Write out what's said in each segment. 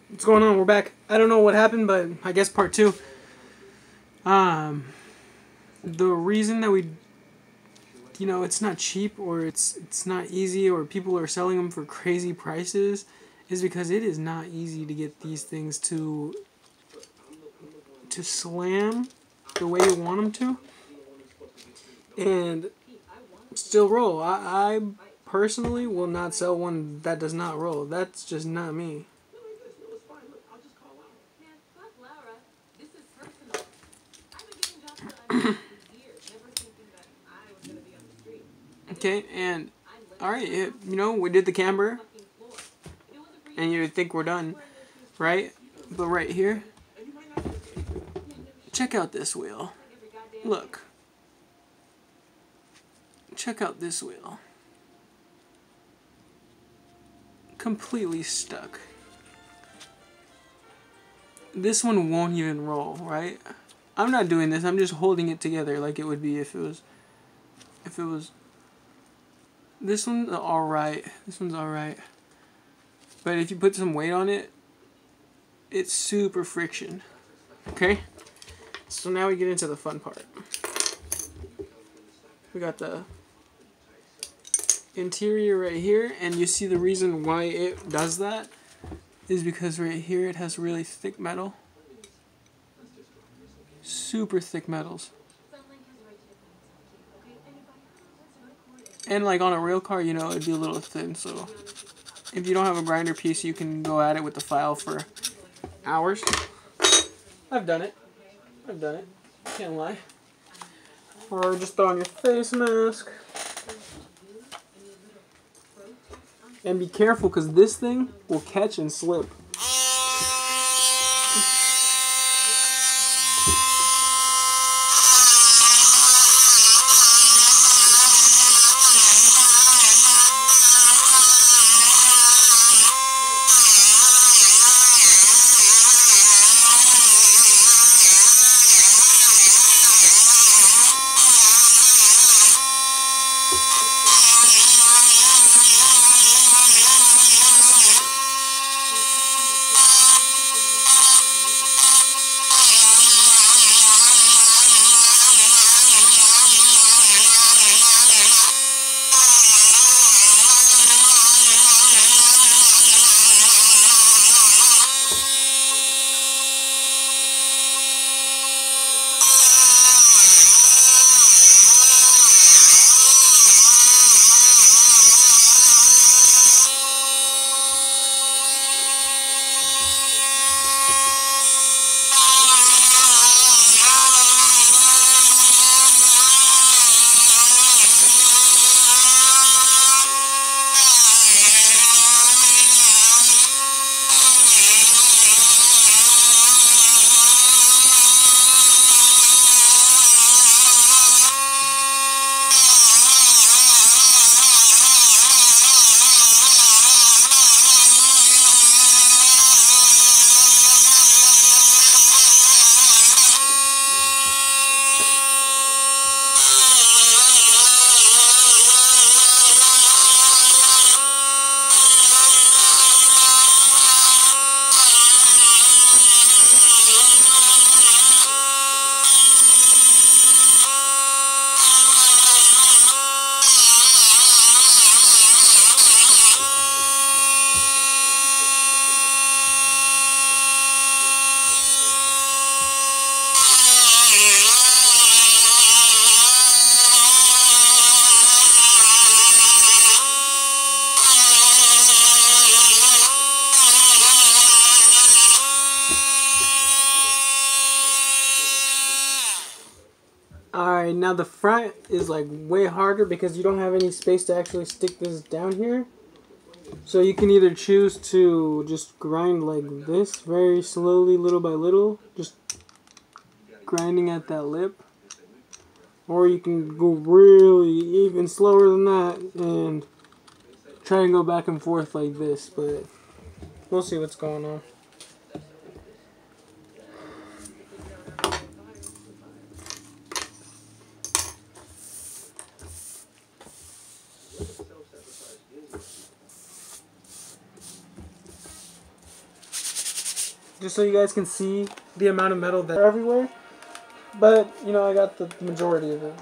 What's going on? We're back. I don't know what happened, but I guess part 2. The reason that we, it's not cheap or it's not easy or people are selling them for crazy prices is because it is not easy to get these things to slam the way you want them to and still roll. I personally will not sell one that does not roll. That's just not me. Okay, and alright, we did the camber, and you think we're done, right? But right here, check out this wheel. Look. Check out this wheel. Completely stuck. This one won't even roll, right? I'm not doing this, I'm just holding it together like it would be if it was... This one's alright. This one's alright. But if you put some weight on it, it's super friction. Okay? So now we get into the fun part. We got the interior right here, and you see the reason why it does that is because right here it has really thick metal. Super thick metals. And like on a real car, it'd be a little thin, so if you don't have a grinder piece, you can go at it with the file for hours. I've done it. Can't lie. Or just throw on your face mask. And be careful, because this thing will catch and slip. Alright, now the front is like way harder because you don't have any space to actually stick this down here. So you can either choose to just grind like this, very slowly, little by little, just grinding at that lip. Or you can go really even slower than that and try and go back and forth like this, but we'll see what's going on. just so you guys can see the amount of metal that's everywhere. But, you know, I got the majority of it.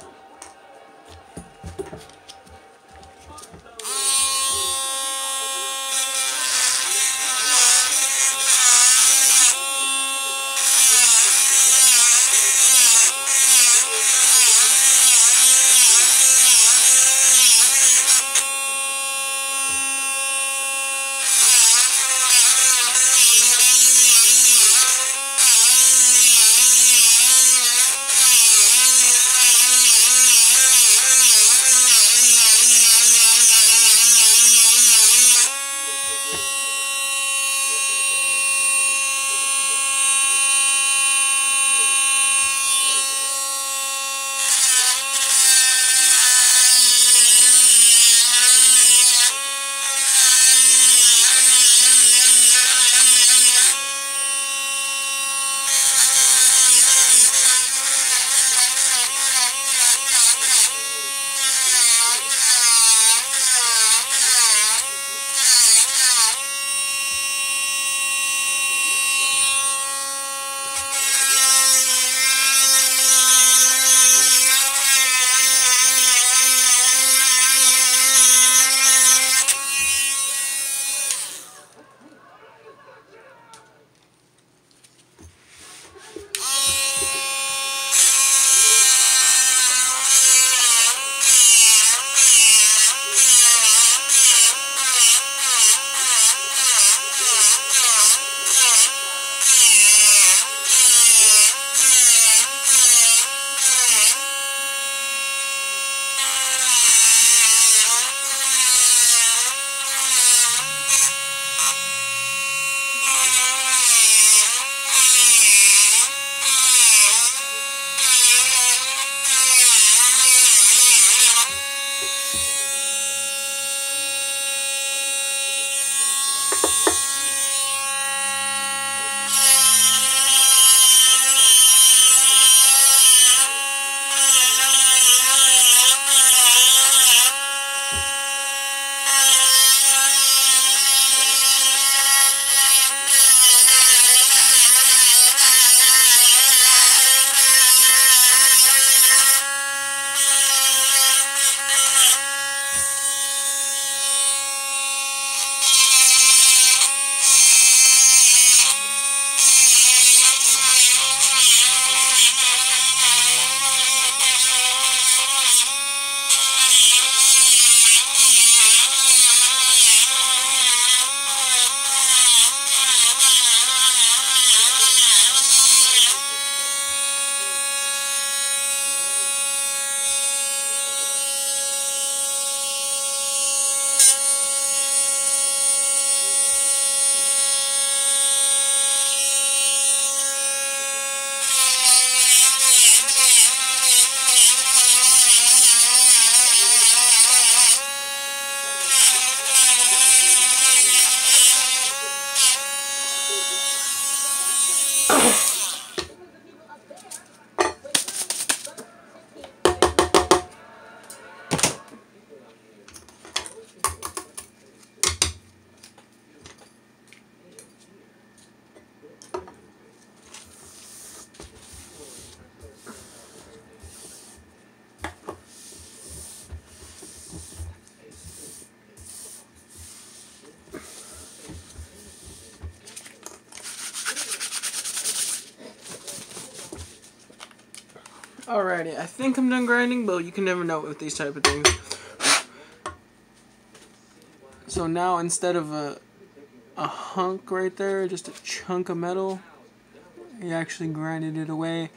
Alrighty, I think I'm done grinding, but you can never know with these type of things. So now instead of a hunk right there, just a chunk of metal, he actually grinded it away,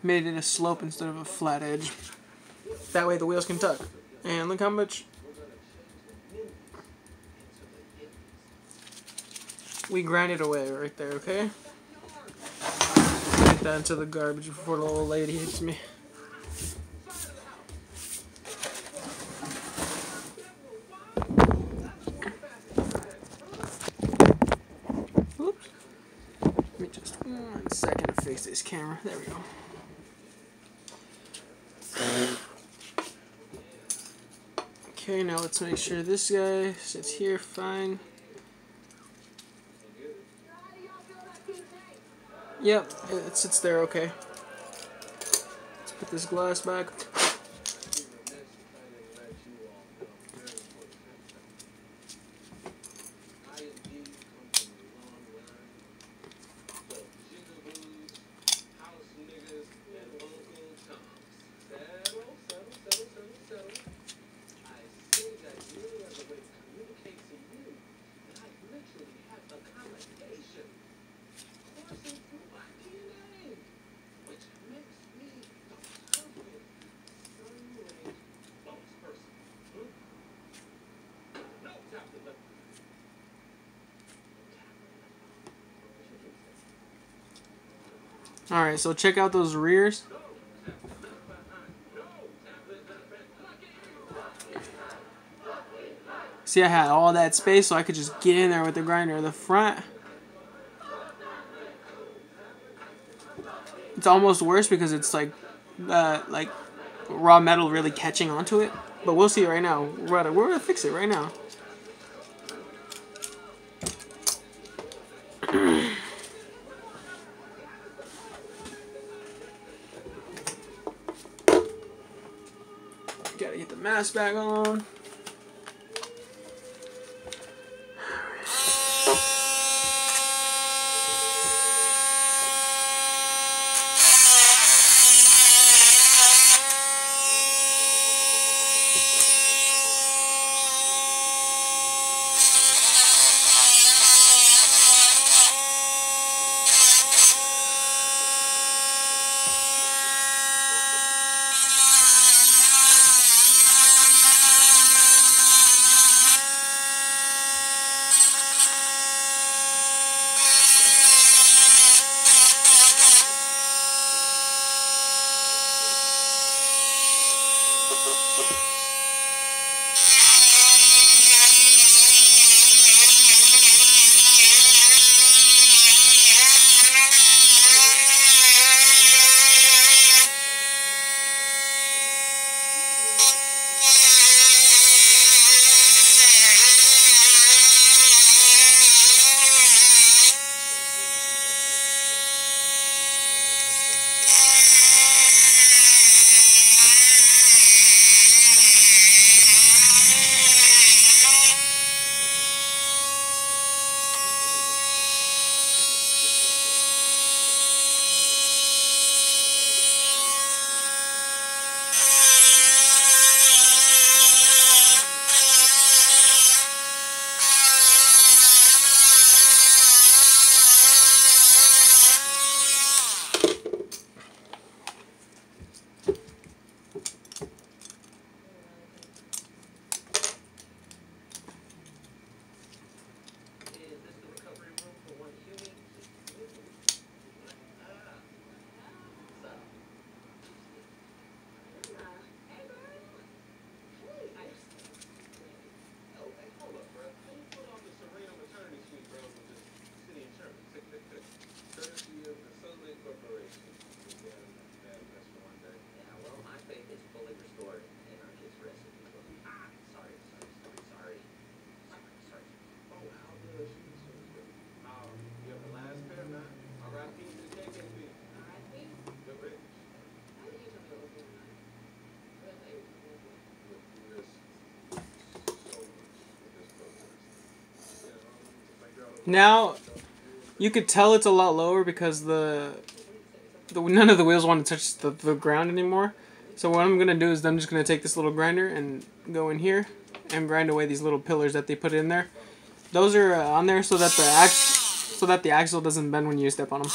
made it a slope instead of a flat edge. That way the wheels can tuck. And look how much we grinded away right there, okay? Get that into the garbage before the old lady hits me. Oops. Give me just 1 second to fix this camera. There we go. Okay, now let's make sure this guy sits here fine. Yep, it sits there okay. Let's put this glass back. Alright, so check out those rears. See, I had all that space so I could just get in there with the grinder. The front, it's almost worse because it's like raw metal really catching onto it. But we'll see right now. We're gonna fix it right now. Gotta get the mask back on. Now, you could tell it's a lot lower because none of the wheels want to touch the ground anymore. So what I'm going to do is I'm just going to take this little grinder and go in here and grind away these little pillars that they put in there. Those are on there so that the axle doesn't bend when you step on them.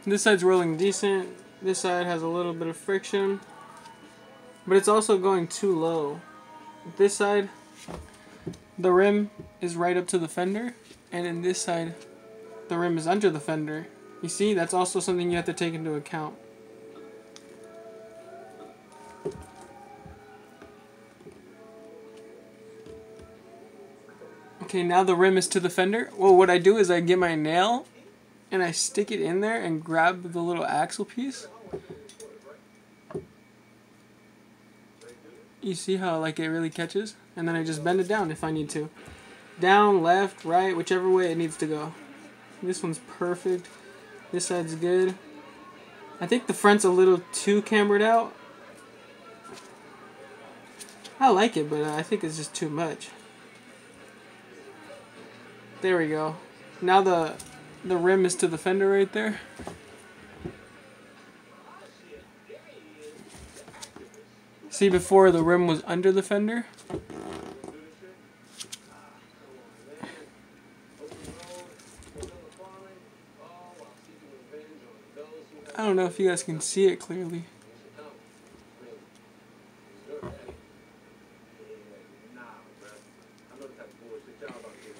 This side's rolling decent. This side has a little bit of friction, but it's also going too low. This side, the rim is right up to the fender, and in this side, the rim is under the fender. You see, that's also something you have to take into account. Okay, now the rim is to the fender. Well, what I do is I get my nail and I stick it in there and grab the little axle piece. You see how like it really catches? And then I just bend it down if I need to. Down, left, right, whichever way it needs to go. This one's perfect. This side's good. I think the front's a little too cambered out. I like it, but I think it's just too much. There we go. Now the rim is to the fender right there. See, before the rim was under the fender. I don't know if you guys can see it clearly.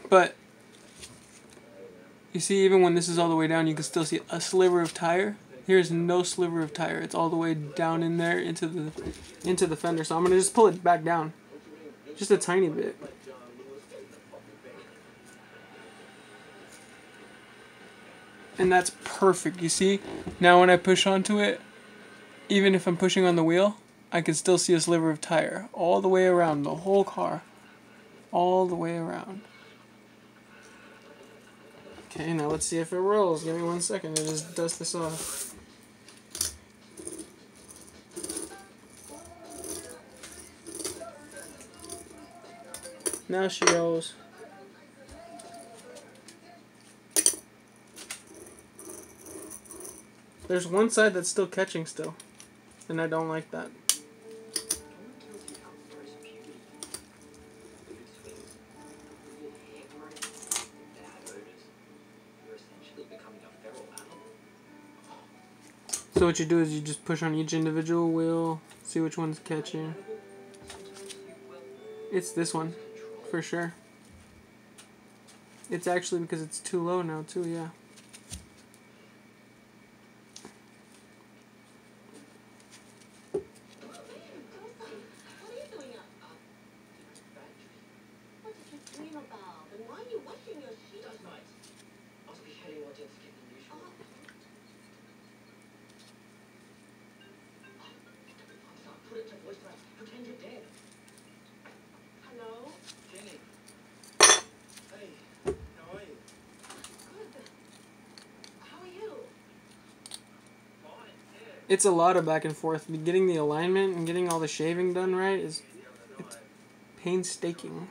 But you see, even when this is all the way down, you can still see a sliver of tire. Here's no sliver of tire. It's all the way down in there into the fender. So I'm gonna just pull it back down, just a tiny bit. And that's perfect. You see, now when I push onto it, even if I'm pushing on the wheel, I can still see a sliver of tire all the way around the whole car, all the way around. Okay, now let's see if it rolls. Give me 1 second to just dust this off. Now she rolls. There's one side that's still catching still, and I don't like that. So what you do is you just push on each individual wheel, see which one's catching. It's this one, for sure. It's actually because it's too low now too, yeah. It's a lot of back and forth. Getting the alignment and getting all the shaving done right it's painstaking.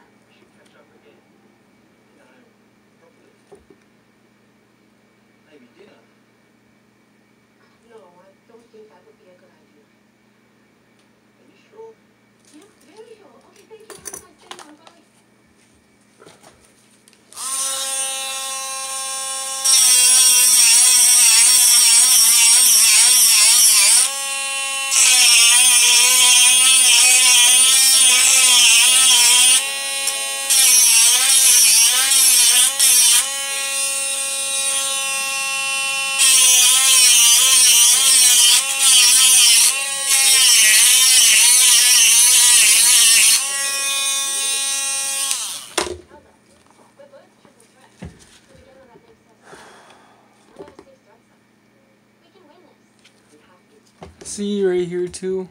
See right here too.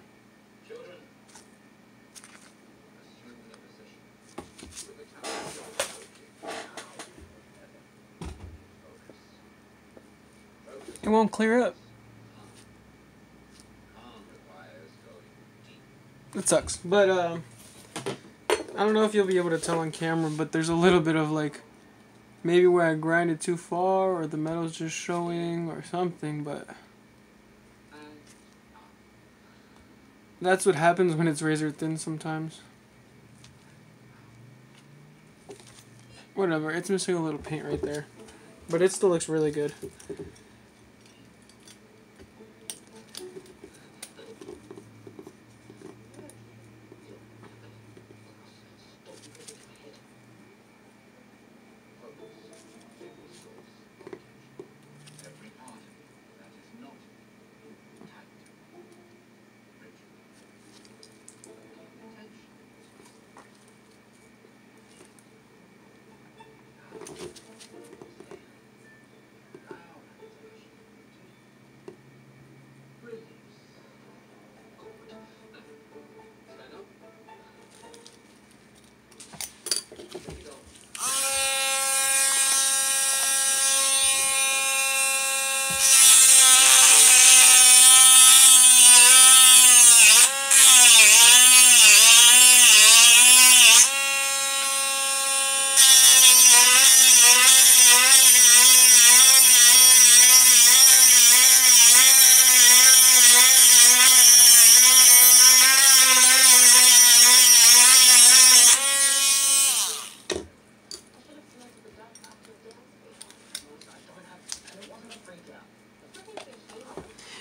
It won't clear up. It sucks. But I don't know if you'll be able to tell on camera, but there's a little bit of like maybe where I grinded too far or the metal's just showing or something, but that's what happens when it's razor thin sometimes. Whatever, it's missing a little paint right there. But it still looks really good.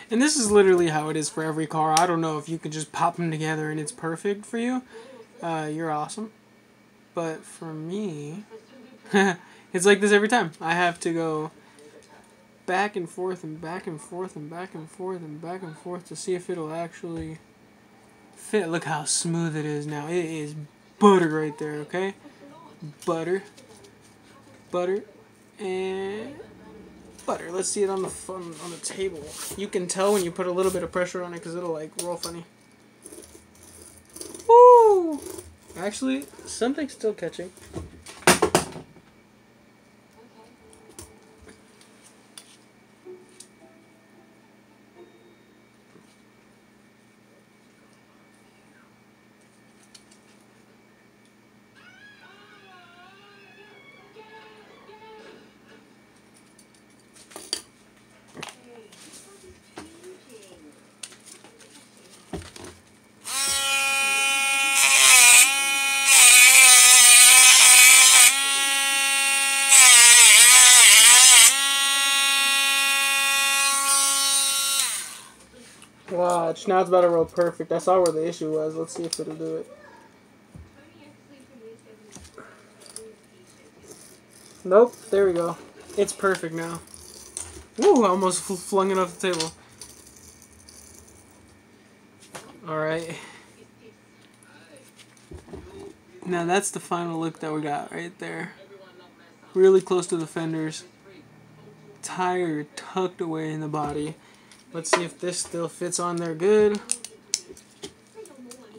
And this is literally how it is for every car. I don't know if you could just pop them together and it's perfect for you. You're awesome. But for me, it's like this every time. I have to go back and forth and back and forth and back and forth and back and forth to see if it'll actually fit. Look how smooth it is now. It is butter right there, okay? Butter. Butter. And butter. Let's see it on the table. You can tell when you put a little bit of pressure on it because it'll like roll funny. Woo! Actually, something's still catching. Watch, now it's about to roll perfect. I saw where the issue was. Let's see if it'll do it. Nope, there we go. It's perfect now. Woo, I almost flung it off the table. Alright. Now that's the final look that we got right there. Really close to the fenders. Tire tucked away in the body. Let's see if this still fits on there good.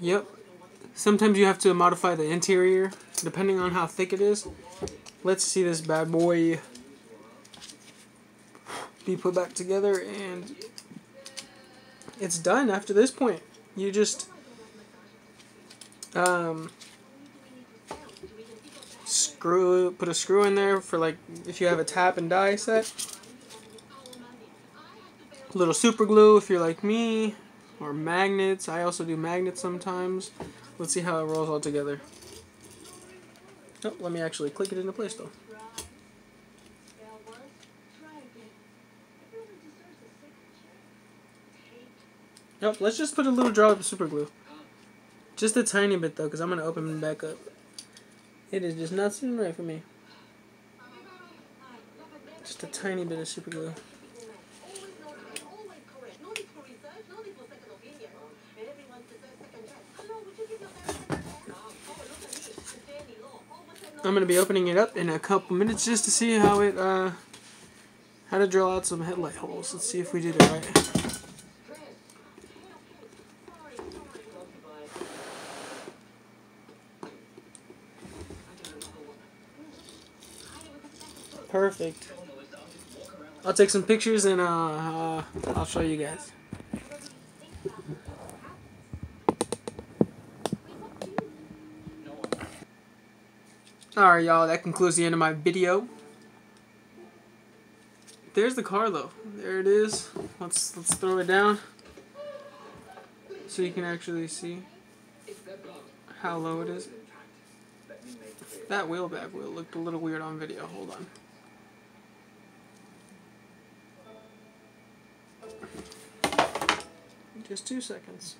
Yep. Sometimes you have to modify the interior depending on how thick it is. Let's see this bad boy be put back together, and it's done after this point. You just put a screw in there for like if you have a tap and die set. A little super glue if you're like me, or magnets. I also do magnets sometimes. Let's see how it rolls all together. Oh, let me actually click it into place though. Nope, let's just put a little drop of super glue. Just a tiny bit though, because I'm going to open it back up. It is just not sitting right for me. Just a tiny bit of super glue. I'm going to be opening it up in a couple minutes just to see how it, how to drill out some headlight holes. Let's see if we did it right. Perfect. I'll take some pictures and I'll show you guys. Alright y'all, that concludes the end of my video. There's the car though. There it is. Let's throw it down so you can actually see how low it is. That wheelback wheel looked a little weird on video. Hold on. Just 2 seconds.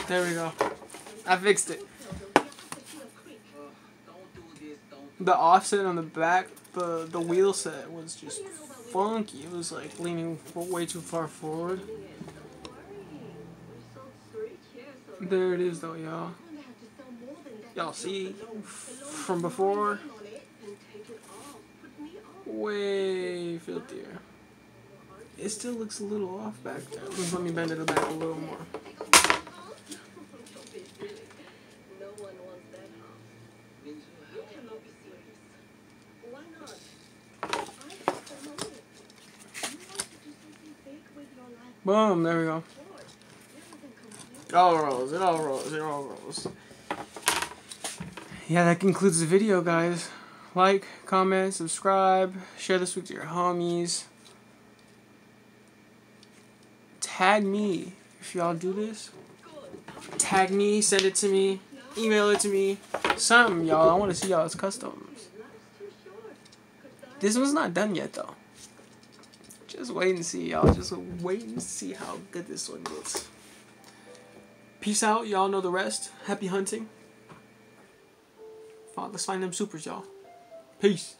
There we go. I fixed it. The offset on the back, the wheel set was just funky. It was like leaning way too far forward. There it is though, y'all. Y'all see from before? Way filthier. It still looks a little off back there. Let me bend it back a little more. Boom, there we go. It all rolls, it all rolls, it all rolls. Yeah, that concludes the video, guys. like, comment, subscribe, share this with your homies. Tag me if y'all do this. Tag me, send it to me, email it to me. Something, y'all. I want to see y'all's customs. This one's not done yet, though. Just wait and see, y'all. Just wait and see how good this one gets. Peace out. Y'all know the rest. Happy hunting. Let's find them supers, y'all. Peace.